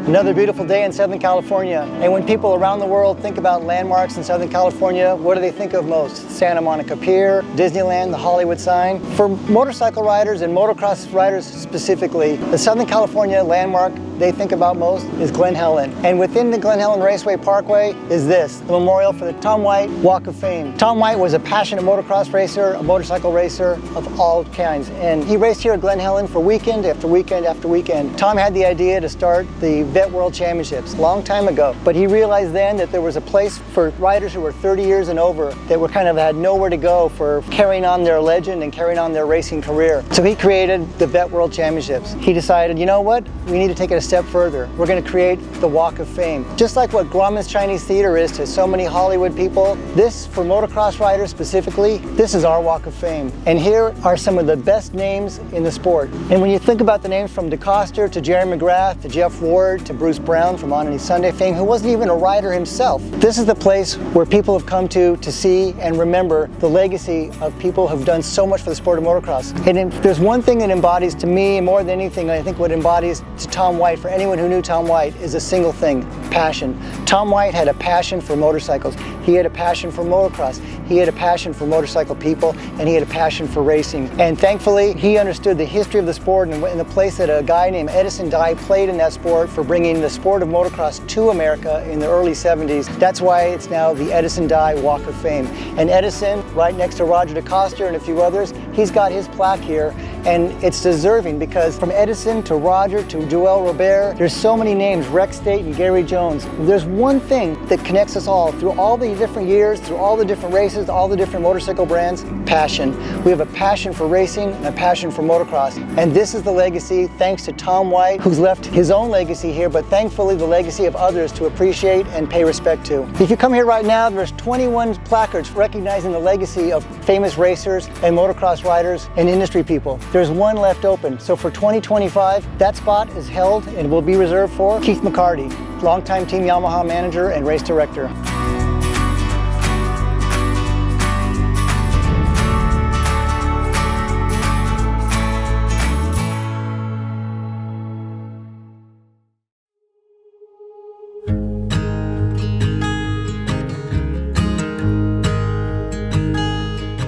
Another beautiful day in Southern California. And when people around the world think about landmarks in Southern California, what do they think of most? Santa Monica Pier, Disneyland, the Hollywood sign. For motorcycle riders and motocross riders specifically, the Southern California landmark they think about most is Glen Helen. And within the Glen Helen Raceway Parkway is this, the memorial for the Tom White Walk of Fame. Tom White was a passionate motocross racer, a motorcycle racer of all kinds. And he raced here at Glen Helen for weekend after weekend after weekend. Tom had the idea to start the Vet World Championships a long time ago. But he realized then that there was a place for riders who were 30 years and over that were kind of had nowhere to go for carrying on their legend and carrying on their racing career. So he created the Vet World Championships. He decided, you know what? We need to take it a step further. We're going to create the Walk of Fame. Just like what Grauman's Chinese Theater is to so many Hollywood people, this, for motocross riders specifically, this is our Walk of Fame. And here are some of the best names in the sport. And when you think about the names from DeCoster to Jerry McGrath to Jeff Ward to Bruce Brown from On Any Sunday fame, who wasn't even a rider himself, this is the place where people have come to see and remember the legacy of people who've done so much for the sport of motocross. And if there's one thing that embodies to me more than anything, I think what embodies to Tom White, for anyone who knew Tom White, is a single thing: passion. Tom White had a passion for motorcycles. He had a passion for motocross. He had a passion for motorcycle people, and he had a passion for racing. And thankfully, he understood the history of the sport and the place that a guy named Edison Dye played in that sport for bringing the sport of motocross to America in the early 70s. That's why it's now the Edison Dye Walk of Fame. And Edison, right next to Roger DeCoster and a few others, he's got his plaque here, and it's deserving because from Edison to Roger to Joel Robert, there's so many names, Rex State and Gary Jones. There's one thing that connects us all through all the different years, through all the different races, all the different motorcycle brands: passion. We have a passion for racing and a passion for motocross. And this is the legacy, thanks to Tom White, who's left his own legacy here, but thankfully the legacy of others to appreciate and pay respect to. If you come here right now, there's 21 placards recognizing the legacy of famous racers and motocross riders and industry people. There's one left open. So for 2025, that spot is held and will be reserved for Keith Mccarty, longtime Team Yamaha manager and race director.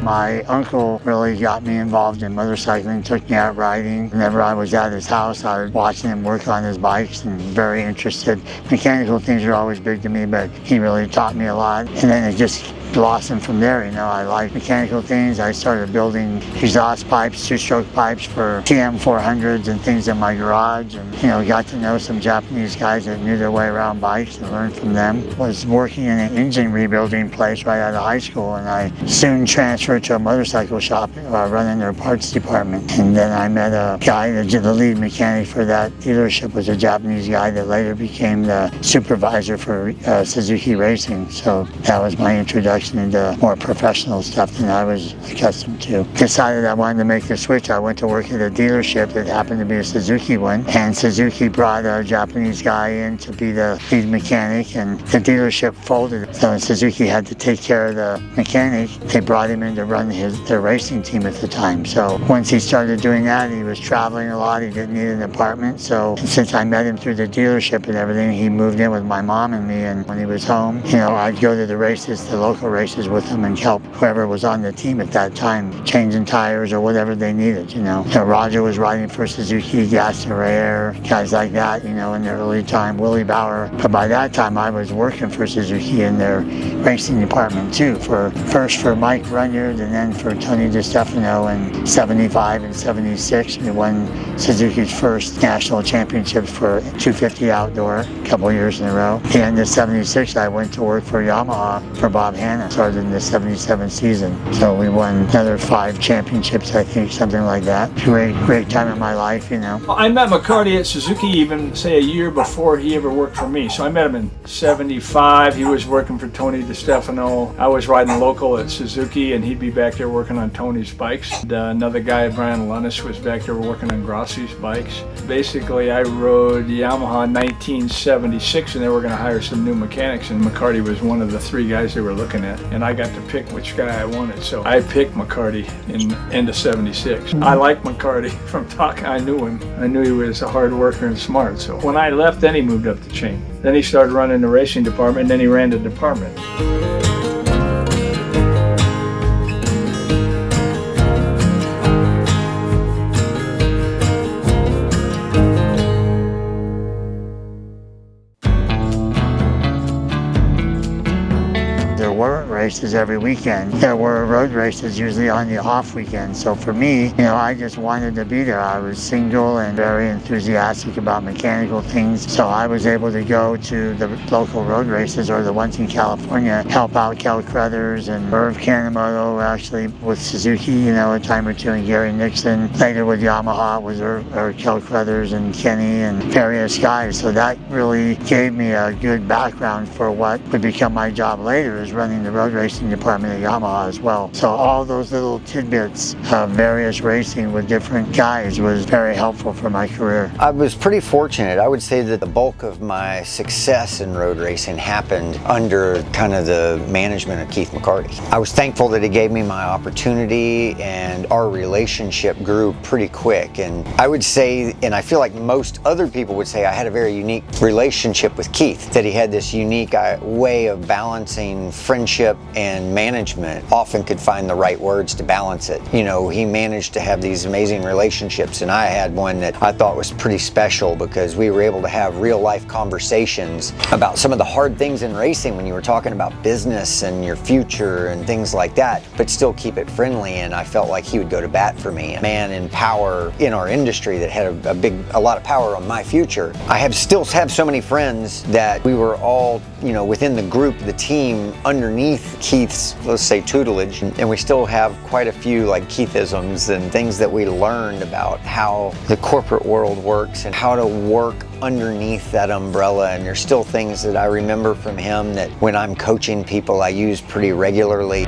My uncle really got me involved in motorcycling, took me out riding. Whenever I was at his house, I was watching him work on his bikes and very interested. Mechanical things are always big to me, but he really taught me a lot. And then it just blossomed from there. You know, I like mechanical things. I started building exhaust pipes, two-stroke pipes for TM 400s and things in my garage, and got to know some Japanese guys that knew their way around bikes and learned from them. Was working in an engine rebuilding place right out of high school, and I soon transferred to a motorcycle shop running their parts department. And then I met a guy, the lead mechanic for that dealership was a Japanese guy that later became the supervisor for Suzuki Racing. So that was my introduction into more professional stuff than I was accustomed to. Decided I wanted to make the switch. I went to work at a dealership that happened to be a Suzuki one, and Suzuki brought a Japanese guy in to be the lead mechanic, and the dealership folded. So Suzuki had to take care of the mechanic. They brought him in to run their racing team at the time. So once he started doing that, he was traveling a lot. He didn't need an apartment. So since I met him through the dealership and everything, he moved in with my mom and me, and when he was home, I'd go to the races, the local races with him and help whoever was on the team at that time, changing tires or whatever they needed, Roger was riding for Suzuki, Gas to Rare, guys like that, in their early time, Willie Bauer. But by that time, I was working for Suzuki in their racing department too, first for Mike Runyard and then for Tony DiStefano in 75 and 76. We won Suzuki's first national championships for 250 outdoor a couple years in a row. At the end of 76, I went to work for Yamaha for Bob Hanna. Started in the 77 season. So we won another 5 championships, I think, something like that. Great time in my life, I met Mccarty at Suzuki even, say, a year before he ever worked for me. So I met him in 75. He was working for Tony DiStefano. I was riding local at Suzuki, and he'd be back there working on Tony's bikes. And, another guy, Brian Lunnis, was back there working on Grossi's bikes. Basically, I rode Yamaha in 1976, and they were going to hire some new mechanics, and Mccarty was one of the 3 guys they were looking at. recipient, and I got to pick which guy I wanted. So I picked Mccarty in end of '76. I liked Mccarty from talking. I knew him. I knew he was a hard worker and smart. So when I left, then he moved up the chain. Then he started running the racing department, and then he ran the department. There weren't races every weekend. There were road races usually on the off weekend. So for me, I just wanted to be there. I was single and very enthusiastic about mechanical things. So I was able to go to the local road races or the ones in California, help out Kel Crothers and Irv Kanemoto, actually with Suzuki, a time or two, and Gary Nixon. Later with Yamaha was Kel Crothers and Kenny and various guys. So that really gave me a good background for what would become my job later, is running the road racing department at Yamaha as well. So all those little tidbits of various racing with different guys was very helpful for my career. I was pretty fortunate. I would say that the bulk of my success in road racing happened under kind of the management of Keith Mccarty. I was thankful that he gave me my opportunity, and our relationship grew pretty quick. And I would say, and I feel like most other people would say, I had a very unique relationship with Keith, that he had this unique way of balancing friendship and management. Often could find the right words to balance it. He managed to have these amazing relationships, and I had one that I thought was pretty special because we were able to have real life conversations about some of the hard things in racing when you were talking about business and your future and things like that, but still keep it friendly. And I felt like he would go to bat for me. A man in power in our industry that had a lot of power on my future. I still have so many friends that we were all, within the group, the team, underneath Keith's, let's say, tutelage, and we still have quite a few like Keithisms and things that we learned about how the corporate world works and how to work underneath that umbrella. And there's still things that I remember from him that when I'm coaching people I use pretty regularly.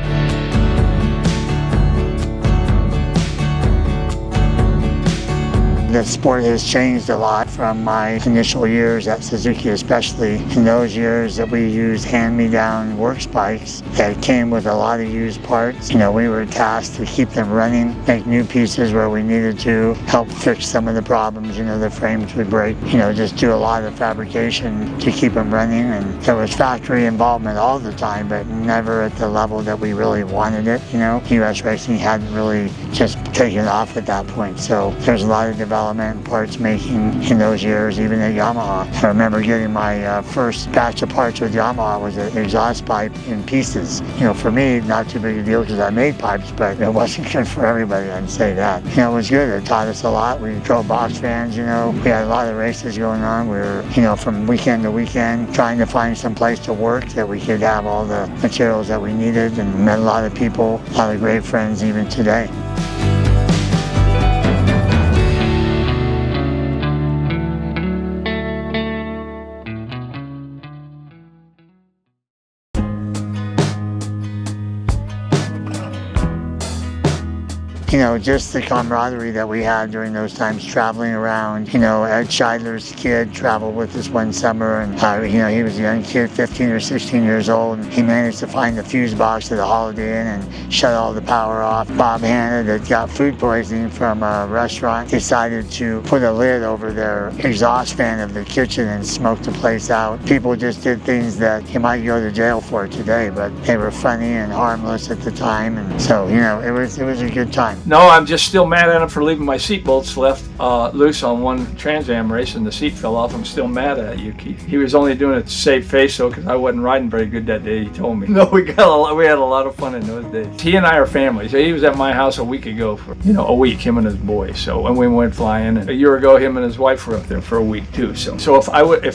The sport has changed a lot from my initial years at Suzuki, especially in those years that we used hand-me-down works bikes that came with a lot of used parts. We were tasked to keep them running, make new pieces where we needed to, help fix some of the problems, the frames would break, just do a lot of fabrication to keep them running. And there was factory involvement all the time, but never at the level that we really wanted it. US racing hadn't really just taken off at that point. So there's a lot of development and parts making in those years, even at Yamaha. I remember getting my first batch of parts with Yamaha was an exhaust pipe in pieces. For me, not too big a deal because I made pipes, but it wasn't good for everybody, I'd say that. It was good. It taught us a lot. We drove box vans, we had a lot of races going on. We were, from weekend to weekend trying to find some place to work that we could have all the materials that we needed, and met a lot of people, a lot of great friends even today. Just the camaraderie that we had during those times traveling around. Ed Scheidler's kid traveled with us one summer, and he was a young kid, 15 or 16 years old, and he managed to find the fuse box at the Holiday Inn and shut all the power off. Bob Hanna, that got food poisoning from a restaurant, decided to put a lid over their exhaust fan of the kitchen and smoke the place out. People just did things that you might go to jail for today, but they were funny and harmless at the time, and so it was a good time. No, I'm just still mad at him for leaving my seat bolts left loose on one Trans Am race and the seat fell off. I'm still mad at you, Keith. He was only doing it to save face, so because I wasn't riding very good that day, he told me. No, we had a lot of fun in those days. He and I are family. So he was at my house a week ago for a week, him and his boy. So and we went flying. And a year ago, him and his wife were up there for a week too. So if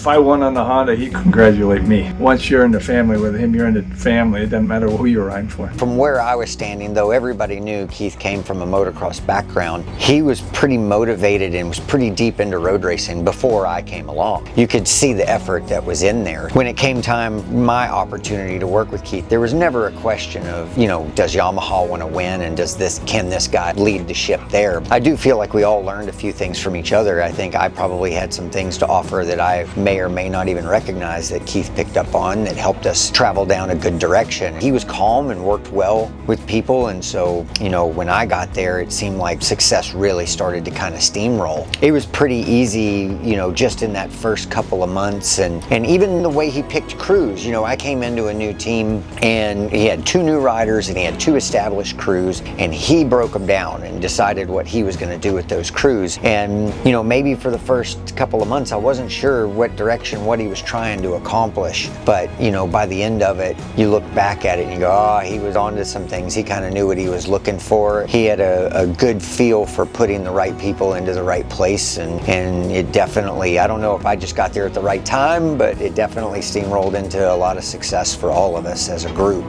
I won on the Honda, he'd congratulate me. Once you're in the family with him, you're in the family. It doesn't matter who you're riding for. From where I was standing, though, everybody knew Keith came from from a motocross background, he was pretty motivated and was pretty deep into road racing before I came along. You could see the effort that was in there. When it came time, my opportunity to work with Keith, there was never a question of, you know, does Yamaha want to win, and can this guy lead the ship there? I do feel like we all learned a few things from each other. I think I probably had some things to offer that I may or may not even recognize that Keith picked up on that helped us travel down a good direction. He was calm and worked well with people, and so, you know, when I got there, it seemed like success really started to kind of steamroll. It was pretty easy, you know, just in that first couple of months, and even the way he picked crews. You know, I came into a new team and he had 2 new riders and he had 2 established crews, and he broke them down and decided what he was going to do with those crews. And, you know, maybe for the first couple of months I wasn't sure what he was trying to accomplish, but, you know, by the end of it, you look back at it and you go, oh, he was onto some things. He kind of knew what he was looking for. He had a good feel for putting the right people into the right place, and it definitely, I don't know if I just got there at the right time, but it definitely steamrolled into a lot of success for all of us as a group.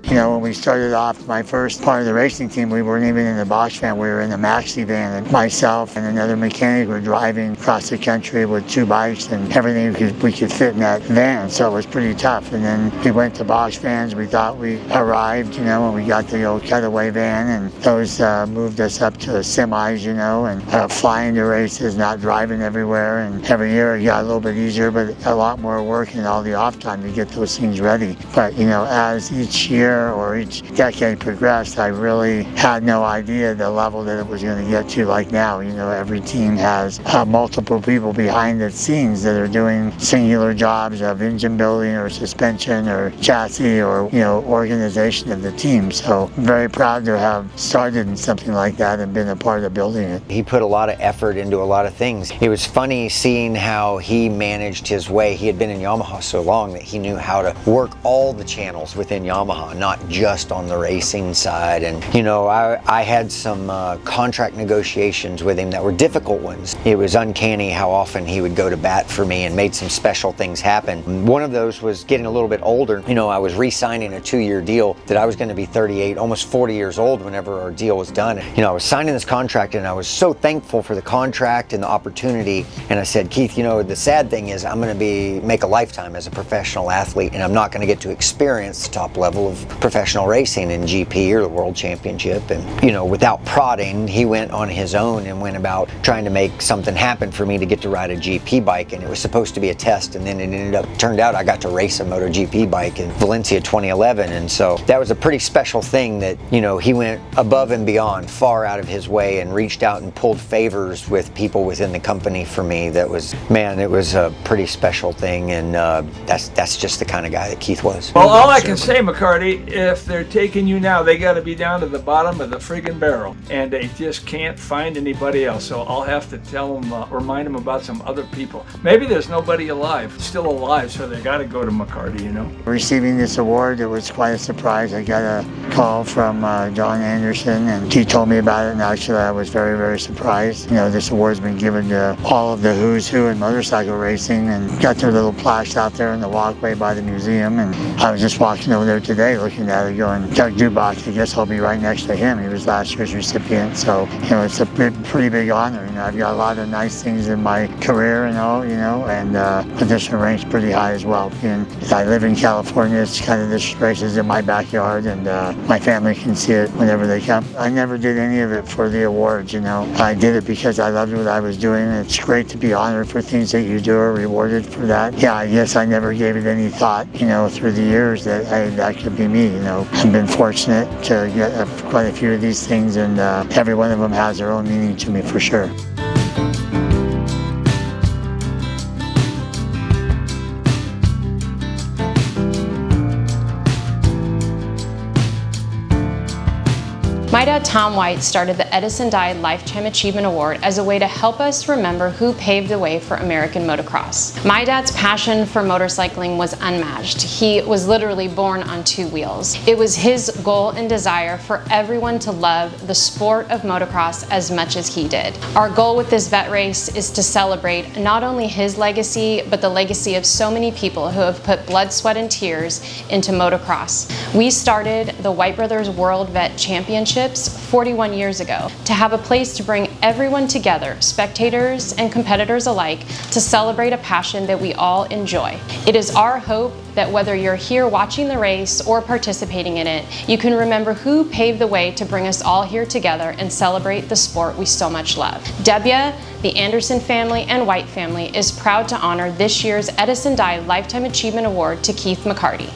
You know, when we started off, my first part of the racing team, we weren't even in the Bosch van, we were in the maxi van, and myself and another mechanic were driving across the country with 2 bikes and everything we could fit in that van, so it was pretty tough. And then we went to Bosch vans. We thought we arrived, you know, when we got the old cutaway van, and those moved us up to semis, you know, and flying to races, not driving everywhere. And every year it got a little bit easier, but a lot more work and all the off time to get those things ready. But, you know, as each year or each decade progressed, I really had no idea the level that it was going to get to like now. You know, every team has multiple people behind the scenes that are doing singular jobs of engine building or suspension or chassis or, you know, organization of the team. So I'm very proud to have started in something like that and been a part of building it. He put a lot of effort into a lot of things. It was funny seeing how he managed his way. He had been in Yamaha so long that he knew how to work all the channels within Yamaha, not just on the racing side. And, you know, I had some contract negotiations with him that were difficult ones. It was uncanny how often he would go to bat for me and made some special things happen. One of those was getting a little bit older. You know, I was re-signing a 2-year deal that I was going to be 38, almost 40 years old whenever our deal was done. You know, I was signing this contract and I was so thankful for the contract and the opportunity. And I said, Keith, you know, the sad thing is I'm going to make a lifetime as a professional athlete, and I'm not going to get to experience the top level of professional racing in GP or the World Championship. And, you know, without prodding, he went on his own and went about trying to make something happen for me to get to ride a GP bike. And it was supposed to be a test, and then it turned out I got to race a MotoGP bike in Valencia 2011. And so that was a pretty special thing that, you know, he went above and beyond, far out of his way, and reached out and pulled favors with people within the company for me. That was, man, it was a pretty special thing. And that's just the kind of guy that Keith was. Well, all I can say, Mccarty, if they're taking you now, they got to be down to the bottom of the friggin' barrel, and they just can't find anybody else. So I'll have to tell them, remind them about some other people. Maybe there's nobody still alive, so they got to go to Mccarty, you know. Receiving this award, it was quite a surprise. I got a call from John Anderson, and he told me about it, and actually I was very, very surprised. You know, this award's been given to all of the who's who in motorcycle racing, and got their little plaques out there in the walkway by the museum. And I was just walking over there today looking at it going, Doug Dubach, I guess I'll be right next to him. He was last year's recipient. So, you know, it's a pretty big honor. You know, I've got a lot of nice things in my career and all, you know, and but this one ranks pretty high as well. And I live in California. It's kind of, this race is in my backyard, and my family can see it whenever they come. I never did any of it for the awards, you know. I did it because I loved what I was doing. And it's great to be honored for things that you do or rewarded for that. Yeah, I guess I never gave it any thought, you know, through the years that that could be me, you know. I've been fortunate to get quite a few of these things, and every one of them has their own meaning to me for sure. My dad, Tom White, started the Edison Dye Lifetime Achievement Award as a way to help us remember who paved the way for American motocross. My dad's passion for motorcycling was unmatched. He was literally born on two wheels. It was his goal and desire for everyone to love the sport of motocross as much as he did. Our goal with this vet race is to celebrate not only his legacy, but the legacy of so many people who have put blood, sweat, and tears into motocross. We started the White Brothers World Vet Championships 41 years ago to have a place to bring everyone together, spectators and competitors alike, to celebrate a passion that we all enjoy. It is our hope that whether you're here watching the race or participating in it, you can remember who paved the way to bring us all here together and celebrate the sport we so much love. Debya, the Anderson family, and White family is proud to honor this year's Edison Dye Lifetime Achievement Award to Keith Mccarty.